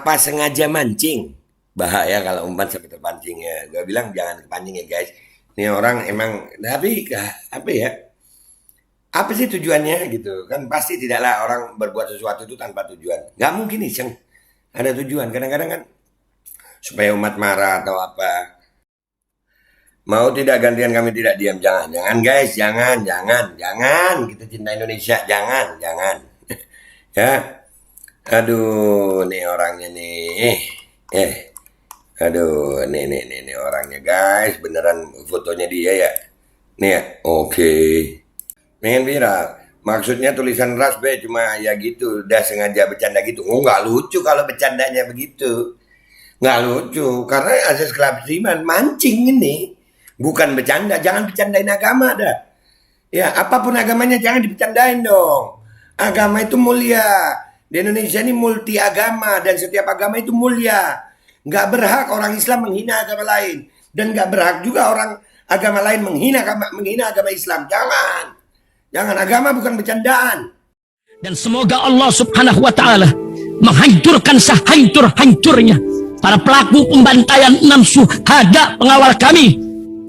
Apa sengaja mancing? Bahaya kalau umpan sampai terpancing ya. Gue bilang jangan kepancing ya guys. Ini orang emang, tapi apa ya? Apa sih tujuannya gitu? Kan pasti tidaklah orang berbuat sesuatu itu tanpa tujuan. Gak mungkin iseng. Ada tujuan. Kadang-kadang kan supaya umat marah atau apa. Mau tidak gantian kami tidak diam. Jangan, jangan guys. Jangan, jangan, jangan. Kita cinta Indonesia. Jangan, jangan. Ya. Aduh, nih orangnya nih. Aduh, nih orangnya guys. Beneran fotonya dia ya. Nih ya. Oke. Pengen viral. Maksudnya tulisan ras be cuma ya gitu. Udah sengaja bercanda gitu. Oh nggak lucu kalau bercandanya begitu. Nggak lucu. Karena asas keabsahan mancing ini. Bukan bercanda. Jangan bercandain agama dah. Ya, apapun agamanya jangan dibercandain dong. Agama itu mulia. Di Indonesia ini multi agama dan setiap agama itu mulia. Nggak berhak orang Islam menghina agama lain dan nggak berhak juga orang agama lain menghina agama Islam. Jangan, jangan, agama bukan bercandaan. Dan semoga Allah Subhanahu wa Ta'ala menghancurkan sehancur-hancurnya para pelaku pembantaian 6 syuhada pengawal kami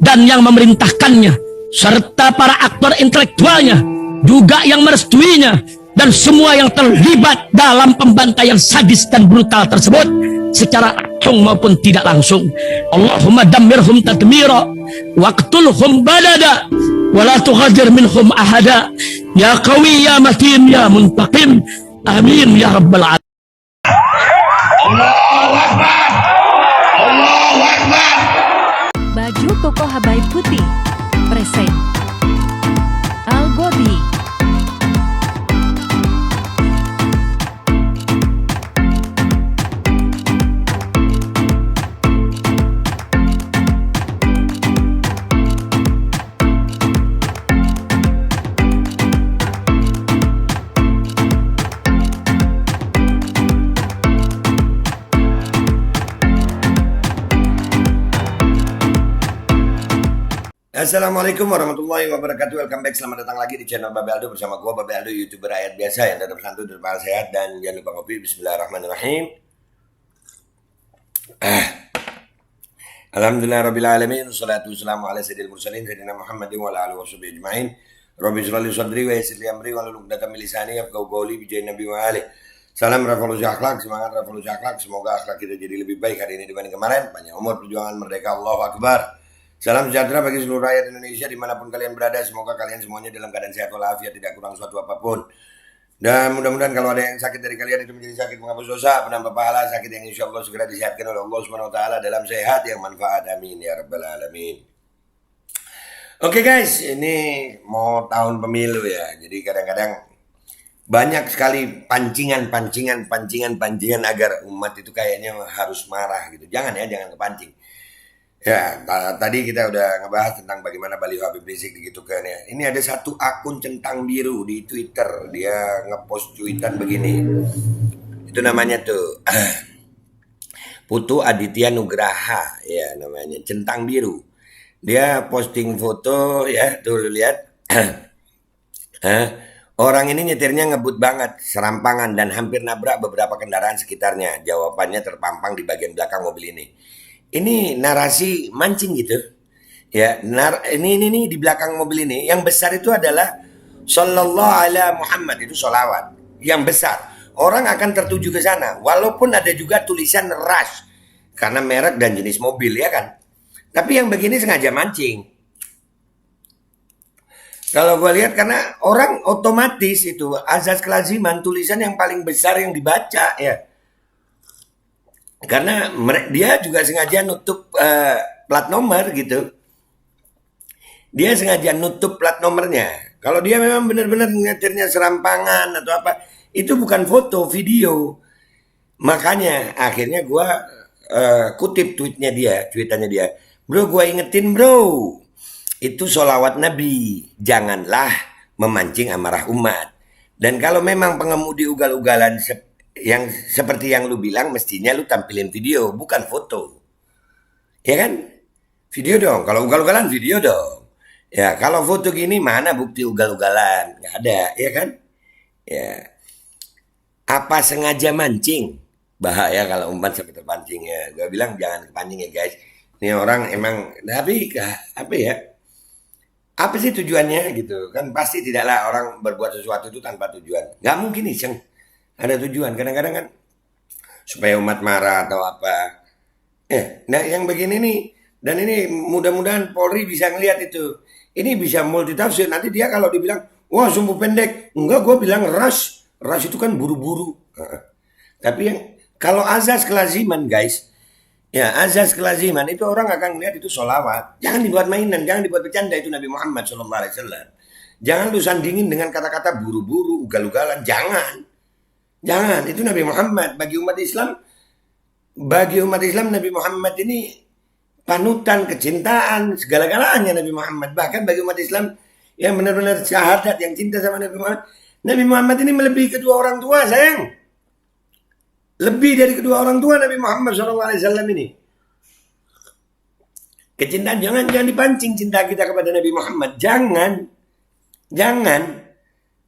dan yang memerintahkannya, serta para aktor intelektualnya juga yang merestuinya, dan semua yang terlibat dalam pembantaian sadis dan brutal tersebut secara langsung maupun tidak langsung. Allahumma dammirhum tadmira waqtulhum balada wala tughadir minhum ahada ya qawi ya matin ya muntaqim amin ya rabbal alamin. Allahu Akbar, Allahu Akbar. Baju koko Habaib Putih present Al Gobi. Assalamualaikum warahmatullahi wabarakatuh. Welcome back, selamat datang lagi di channel Babe Aldo bersama gua Babe Aldo, YouTuber rakyat biasa yang tetap santun dan sehat. Dan jangan lupa ngopi. Bismillahirrahmanirrahim. Alhamdulillahirabbil alamin. Wassalatu wassalamu ala sayyidil mursalin sayyidina Muhammadin wa ala alihi washabihi ajmain. Rabbi shrah li sadri wa yassir li amri wahlul 'uqdatam min lisani yafqahu qawli bi jahin nabi wa alihi. Salam revolusi akhlak, semangat revolusi akhlak. Semoga akhlak kita jadi lebih baik hari ini dibanding kemarin. Panjang umur, perjuangan merdeka, Allahu Akbar. Salam sejahtera bagi seluruh rakyat Indonesia dimanapun kalian berada. Semoga kalian semuanya dalam keadaan sehat walafiat, tidak kurang suatu apapun. Dan mudah-mudahan kalau ada yang sakit dari kalian itu menjadi sakit menghapus dosa, penambah pahala, sakit yang insya Allah segera disehatkan oleh Allah Subhanahu Wa Taala dalam sehat yang manfaat. Amin ya rabbal alamin. Oke guys, ini mau tahun pemilu ya. Jadi kadang-kadang banyak sekali pancingan agar umat itu kayaknya harus marah gitu. Jangan ya, jangan kepancing. Ya, tadi kita udah ngebahas tentang bagaimana baliho Habib Rizik digitukan ya. Ini ada satu akun centang biru di Twitter, dia ngepost cuitan begini. Itu namanya tuh Putu Aditya Nugraha ya namanya, centang biru. Dia posting foto ya, tuh lu lihat. Orang ini nyetirnya ngebut banget, serampangan dan hampir nabrak beberapa kendaraan sekitarnya. Jawabannya terpampang di bagian belakang mobil ini. Ini narasi mancing gitu. Ya, ini di belakang mobil ini yang besar itu adalah Sallallahu ala Muhammad, itu sholawat yang besar. Orang akan tertuju ke sana walaupun ada juga tulisan rush karena merek dan jenis mobil ya kan. Tapi yang begini sengaja mancing. Kalau gue lihat karena orang otomatis itu azas kelaziman tulisan yang paling besar yang dibaca ya. Karena dia juga sengaja nutup plat nomor gitu. Dia sengaja nutup plat nomornya. Kalau dia memang benar-benar nyetirnya serampangan atau apa, itu bukan foto, video. Makanya akhirnya gue kutip tweetannya dia. Bro, gue ingetin bro, itu sholawat Nabi. Janganlah memancing amarah umat. Dan kalau memang pengemudi ugal-ugalan yang seperti yang lu bilang, mestinya lu tampilin video bukan foto, ya kan? Video dong, kalau ugal-ugalan video dong. Ya kalau foto gini mana bukti ugal-ugalan, nggak ada, ya kan? Ya apa sengaja mancing? bahaya kalau umat sampai terpancing ya. Gue bilang jangan kepancing ya guys. Ini orang emang, tapi apa ya? Apa sih tujuannya gitu? Kan pasti tidaklah orang berbuat sesuatu itu tanpa tujuan. Nggak mungkin iseng. Ada tujuan. Kadang-kadang kan supaya umat marah atau apa. Nah yang begini nih, dan ini mudah-mudahan Polri bisa ngelihat itu. Ini bisa multitafsir. Nanti dia kalau dibilang, wah sumbu pendek. Enggak, gue bilang ras. Ras itu kan buru-buru. Tapi yang kalau azas kelaziman guys, ya azas kelaziman itu orang akan melihat itu sholawat. Jangan dibuat mainan, jangan dibuat bercanda itu Nabi Muhammad SAW. Jangan lu sandingin dengan kata-kata buru-buru, ugal-ugalan. Jangan. Jangan, itu Nabi Muhammad. Bagi umat Islam Nabi Muhammad ini panutan, kecintaan, segala-galanya Nabi Muhammad. Bahkan bagi umat Islam yang benar-benar syahadat, yang cinta sama Nabi Muhammad. Nabi Muhammad ini melebihi kedua orang tua, sayang. Lebih dari kedua orang tua Nabi Muhammad SAW ini. Kecintaan jangan dipancing cinta kita kepada Nabi Muhammad. Jangan.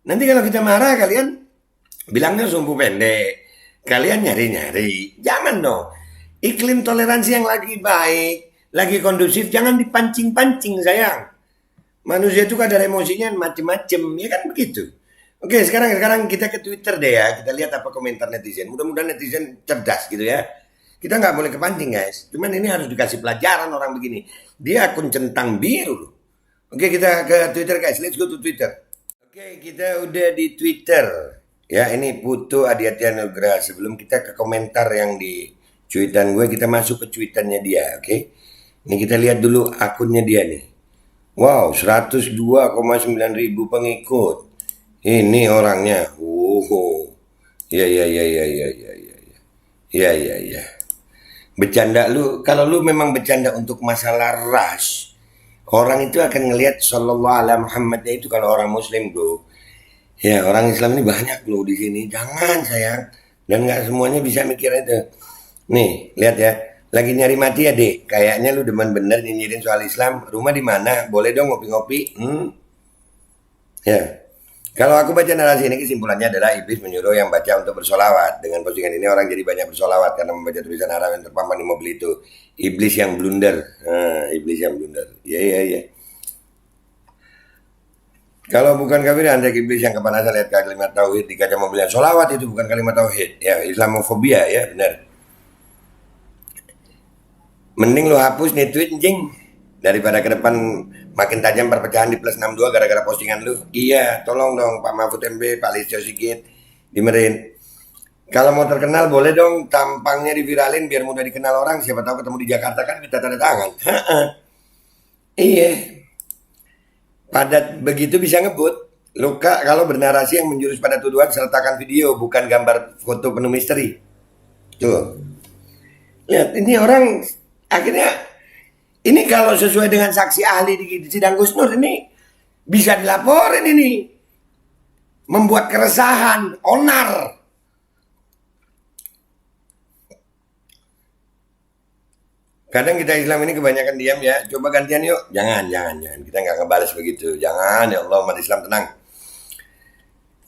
Nanti kalau kita marah kalian bilangnya sumbu pendek. Kalian nyari-nyari. Jangan dong. Iklim toleransi yang lagi baik, lagi kondusif, jangan dipancing-pancing sayang. Manusia itu kadar emosinya macem-macem, ya kan begitu. Oke, sekarang kita ke Twitter deh ya. Kita lihat apa komentar netizen. Mudah-mudahan netizen cerdas gitu ya. Kita nggak boleh kepancing guys. Cuman ini harus dikasih pelajaran orang begini. Dia akun centang biru loh. Oke, kita ke Twitter guys. Let's go to Twitter. Oke, kita udah di Twitter. Ya, ini Putu Adiatya Nugraha. Sebelum kita ke komentar yang di cuitan gue, kita masuk ke cuitannya dia. Oke. Ini kita lihat dulu akunnya dia nih. Wow, 102,9 ribu pengikut. Ini orangnya. Ya. Bercanda lu, kalau lu memang bercanda untuk masalah ras, orang itu akan ngelihat sallallahu alaihi Muhammadnya itu kalau orang muslim bro. Ya, orang Islam ini banyak loh di sini. Jangan sayang. Dan nggak semuanya bisa mikir itu. Nih, lihat ya. Lagi nyari mati ya, Dek. Kayaknya lu demen bener nyinyirin soal Islam. Rumah di mana? Boleh dong ngopi-ngopi? Ya. Kalau aku baca narasi ini kesimpulannya adalah iblis menyuruh yang baca untuk bersolawat. Dengan postingan ini orang jadi banyak bersolawat karena membaca tulisan Arab yang terpampang di mobil itu. Iblis yang blunder. Iblis yang blunder. Ya. Kalau bukan kafir, anda iblis yang kepanasan lihat kalimat tauhid di kaca mobilnya. Solawat itu bukan kalimat tauhid. Ya, Islamofobia ya, benar. Mending lu hapus nih tweet anjing. Daripada ke depan makin tajam perpecahan di plus 62 gara-gara postingan lu. Iya, tolong dong Pak Mahfud MB, Pak Listio Sigit, dimerin. Kalau mau terkenal boleh dong tampangnya diviralin biar mudah dikenal orang. Siapa tahu ketemu di Jakarta kan minta tanda tangan. Iya. Padat begitu bisa ngebut. Luka kalau bernarasi yang menjurus pada tuduhan sertakan video bukan gambar foto penuh misteri. Tuh. Lihat ini orang akhirnya ini kalau sesuai dengan saksi ahli di sidang Gus Nur ini bisa dilaporin ini. Membuat keresahan, onar. Kadang kita Islam ini kebanyakan diam ya. Coba gantian yuk. Jangan. Kita nggak ngebales begitu. Jangan, ya Allah, umat Islam tenang.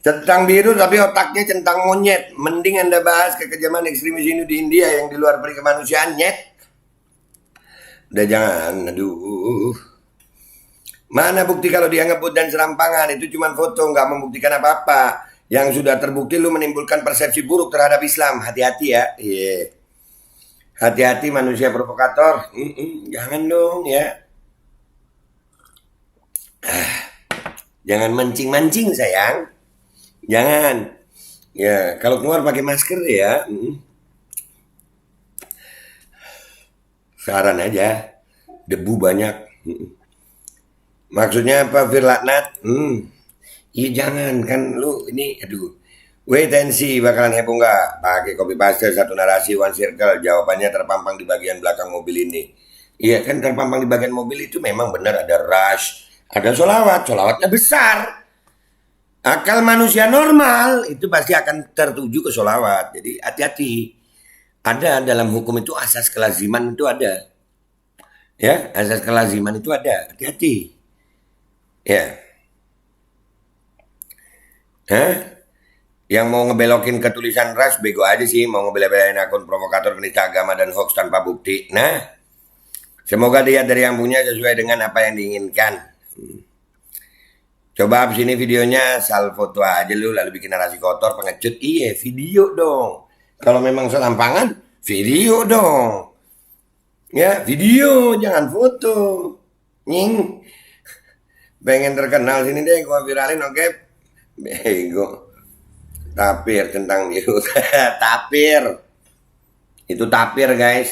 Centang biru tapi otaknya centang monyet. Mending Anda bahas kekejaman ekstremis ini di India yang di luar peri kemanusiaan, nyet. Udah jangan, aduh. Mana bukti kalau dia ngebut dan serampangan? Itu cuma foto, nggak membuktikan apa-apa. Yang sudah terbukti lu menimbulkan persepsi buruk terhadap Islam. Hati-hati ya. Iya. Hati-hati manusia provokator. Jangan dong ya. Jangan mancing-mancing sayang. Jangan. Ya, kalau keluar pakai masker ya. Saran aja, debu banyak. Maksudnya apa Firlaknat? Iya jangan kan lu ini aduh. Wait and see bakalan heboh nggak? Pakai copy paste satu narasi one circle. Jawabannya terpampang di bagian belakang mobil ini. Iya kan terpampang di bagian mobil itu memang benar ada rush, ada solawatnya besar. Akal manusia normal itu pasti akan tertuju ke solawat. Jadi hati-hati. Ada dalam hukum itu asas kelaziman itu ada. Ya, asas kelaziman itu ada. Hati-hati. Ya. Yang mau ngebelokin ke tulisan ras bego aja sih, mau ngebela-belain akun provokator penista agama dan hoax tanpa bukti. Nah, semoga dia dari yang punya sesuai dengan apa yang diinginkan. Coba abis ini videonya sal foto aja lu lalu bikin narasi kotor pengecut. Iya, video dong. Kalau memang selampangan, video dong. Ya, video jangan foto. Nying. Pengen terkenal sini deh gua viralin oke. Bego. Tapir tentang biru. Tapir. Itu tapir guys.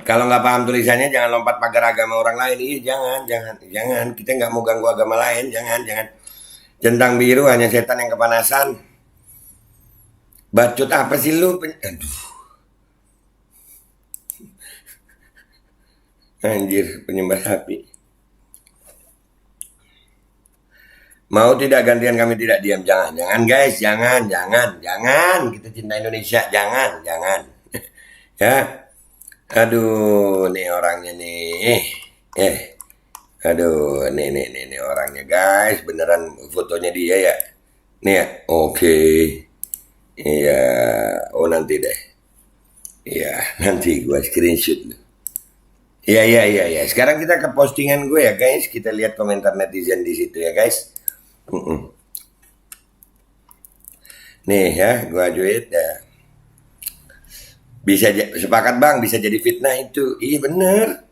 Kalau nggak paham tulisannya jangan lompat pagar agama orang lain. Iya jangan. Kita nggak mau ganggu agama lain. Jangan. Centang biru hanya setan yang kepanasan. Bacot apa sih lu? Aduh. Anjir penyembah sapi. Mau tidak gantian kami tidak diam. Jangan guys, jangan. Kita cinta Indonesia, jangan. Ya. Aduh, nih orangnya nih. Aduh, nih orangnya guys, beneran fotonya dia ya. Nih ya, oke. Iya, oh nanti deh. Iya, nanti gua screenshot lu. Iya. Sekarang kita ke postingan gue ya guys. Kita lihat komentar netizen di situ ya guys. Nih ya, gua ajuin ya. Bisa sepakat bang, bisa jadi fitnah itu. Iya bener.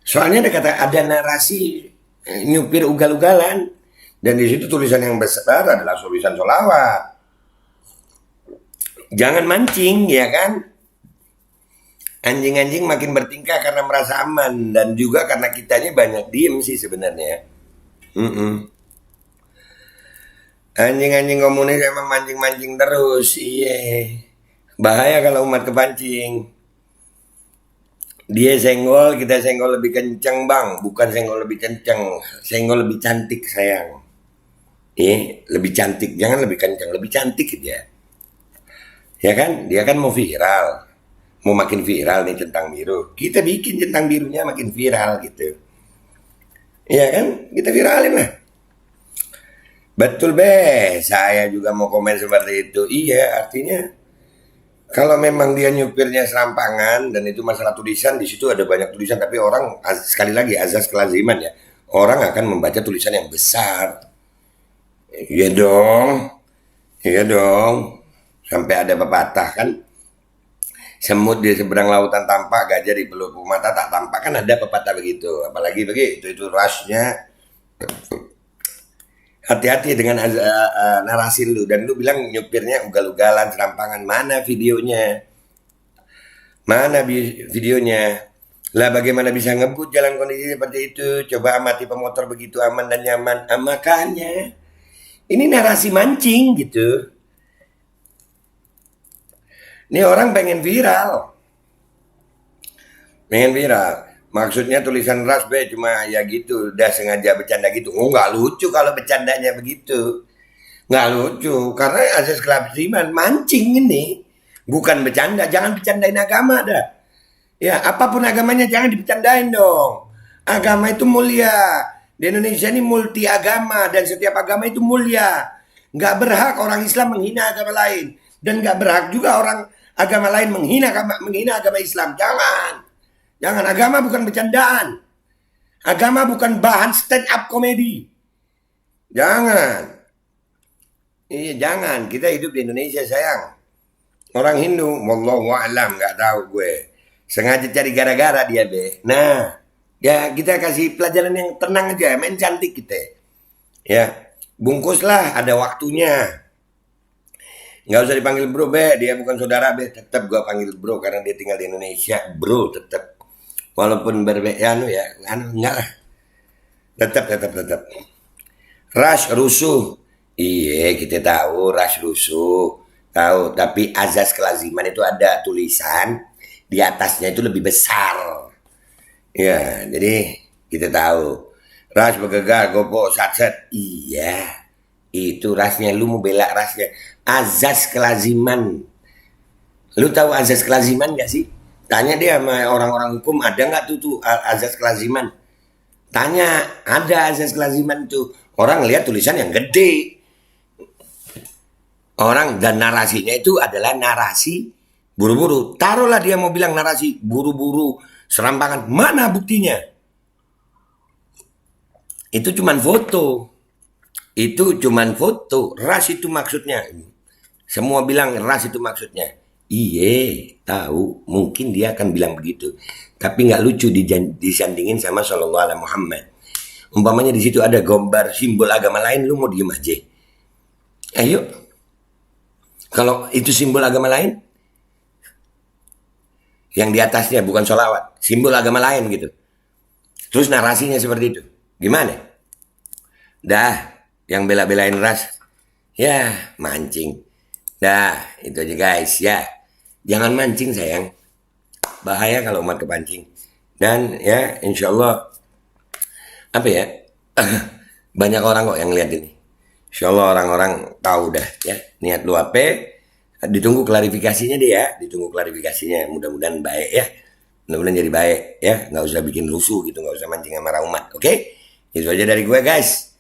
Soalnya ada narasi nyupir ugal-ugalan dan di situ tulisan yang besar adalah tulisan sholawat. Jangan mancing ya kan. Anjing-anjing makin bertingkah karena merasa aman dan juga karena kitanya banyak diem sih sebenarnya. Anjing-anjing komunis emang mancing-mancing terus. Iya. Bahaya kalau umat kepancing. Dia senggol, kita senggol lebih kenceng bang. Bukan senggol lebih kenceng. Senggol lebih cantik sayang. Lebih cantik. Jangan lebih kenceng, lebih cantik dia. Ya kan? Dia kan mau viral. Mau makin viral nih centang biru. Kita bikin centang birunya makin viral gitu. Iya kan? Kita viralin lah. Betul be, saya juga mau komen seperti itu. Iya, artinya kalau memang dia nyupirnya serampangan dan itu masalah tulisan, di situ ada banyak tulisan tapi orang sekali lagi azas kelaziman ya. Orang akan membaca tulisan yang besar. Iya dong. Sampai ada pepatah kan. Semut di seberang lautan tampak, gajah di pelupuk mata tak tampak, kan ada pepatah begitu. Apalagi begitu itu rushnya. Hati-hati dengan narasi lu. Dan lu bilang nyupirnya ugal-ugalan, serampangan. Mana videonya? Lah bagaimana bisa ngebut jalan kondisi seperti itu? Coba amati pemotor begitu aman dan nyaman. Makanya ini narasi mancing gitu. Ini orang pengen viral. Maksudnya tulisan ras be cuma ya gitu, udah sengaja bercanda gitu. Oh nggak lucu kalau bercandanya begitu. Nggak lucu, karena asas kelaziman mancing ini. Bukan bercanda, jangan bercandain agama dah. Ya apapun agamanya jangan dibercandain dong. Agama itu mulia. Di Indonesia ini multi agama dan setiap agama itu mulia. Nggak berhak orang Islam menghina agama lain. Dan nggak berhak juga orang agama lain menghina agama Islam. Jangan, agama bukan bercandaan. Agama bukan bahan stand up komedi. Jangan. Iya, jangan. Kita hidup di Indonesia, sayang. Orang Hindu, wallahu a'lam, nggak tahu gue. Sengaja cari gara-gara dia, be. Nah, ya kita kasih pelajaran yang tenang aja, main cantik kita. Ya, bungkuslah, ada waktunya. Nggak usah dipanggil bro, be. Dia bukan saudara, be. Tetap gue panggil bro karena dia tinggal di Indonesia, bro tetap. Walaupun enggak lah. Tetap. Rush rusuh. Iya, kita tahu rush rusuh. Tahu, tapi azas kelaziman itu ada tulisan di atasnya itu lebih besar. Ya, jadi kita tahu. Rush bergegar, gopo, satset. Iya. Itu rasnya, lu mau bela rasnya. Azas kelaziman. Lu tahu azas kelaziman gak sih? Tanya dia sama orang-orang hukum, ada nggak tuh azas kelaziman? Tanya, ada asas kelaziman tuh. Orang lihat tulisan yang gede. Orang dan narasinya itu adalah narasi buru-buru. Taruhlah dia mau bilang narasi buru-buru, serampangan. Mana buktinya? Itu cuman foto. Itu cuman foto. Ras itu maksudnya. Semua bilang ras itu maksudnya. Iya, tahu. Mungkin dia akan bilang begitu. Tapi nggak lucu disandingin sama Sallallahu Alaihi Muhammad. Umpamanya di situ ada gambar simbol agama lain, lu mau diem aja? Ayo. Kalau itu simbol agama lain, yang di atasnya bukan sholawat, simbol agama lain gitu. Terus narasinya seperti itu. Gimana? Dah, yang bela-belain ras, ya mancing. Dah, itu aja guys ya. Jangan mancing sayang. Bahaya kalau umat kepancing. Dan ya insya Allah apa ya, banyak orang kok yang lihat ini. Insya Allah orang-orang tahu dah ya niat lu apa. Ditunggu klarifikasinya deh ya. Ditunggu klarifikasinya. Mudah-mudahan baik ya. Mudah-mudahan jadi baik ya. Nggak usah bikin rusuh gitu. Nggak usah mancing amarah umat. Oke? Itu aja dari gue guys.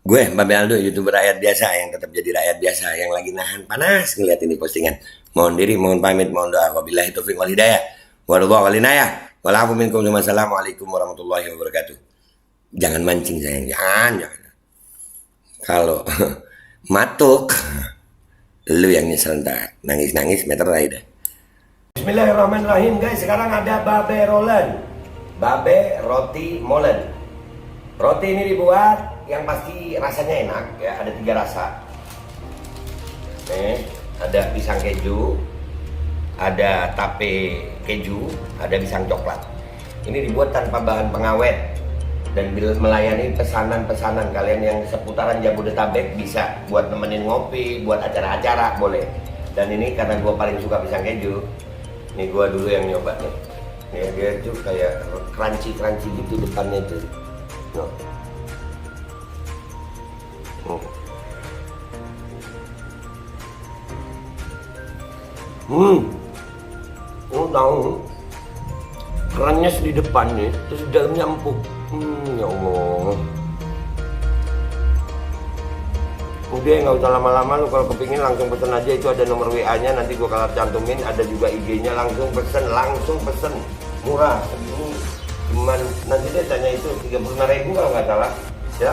Gue Babe Aldo, YouTuber rakyat biasa yang tetap jadi rakyat biasa yang lagi nahan panas ngeliat ini postingan. Mohon diri, mohon pamit, mohon doa. Wabillahi taufiq wal hidayah. Wallahu walinayah. Walafu minkum. Wassalamualaikum warahmatullahi wabarakatuh. Jangan mancing sayang, jangan. Kalau matuk, lu yang nyesel ntar. Nangis-nangis meter aja dah. Bismillahirrahmanirrahim guys. Sekarang ada Babe Rolen. Babe roti molen. Roti ini dibuat yang pasti rasanya enak ya, ada 3 rasa. Nih, ada pisang keju, ada tape keju, ada pisang coklat. Ini dibuat tanpa bahan pengawet dan melayani pesanan-pesanan kalian yang seputaran Jabodetabek, bisa buat nemenin ngopi, buat acara-acara boleh. Dan ini karena gue paling suka pisang keju, ini gue dulu yang nyoba nih. Ya, dia tuh kayak crunchy gitu depannya tuh. No. Tahu kerannya di depan nih, terus dalamnya empuk. Ya Allah. Udah nggak usah lama-lama, lu kalau kepingin langsung pesen aja, itu ada nomor WA-nya, nanti gua kalau cantumin, ada juga IG-nya, langsung pesen, murah segini. Cuman nanti dia tanya itu 35.000 kalau nggak salah, ya.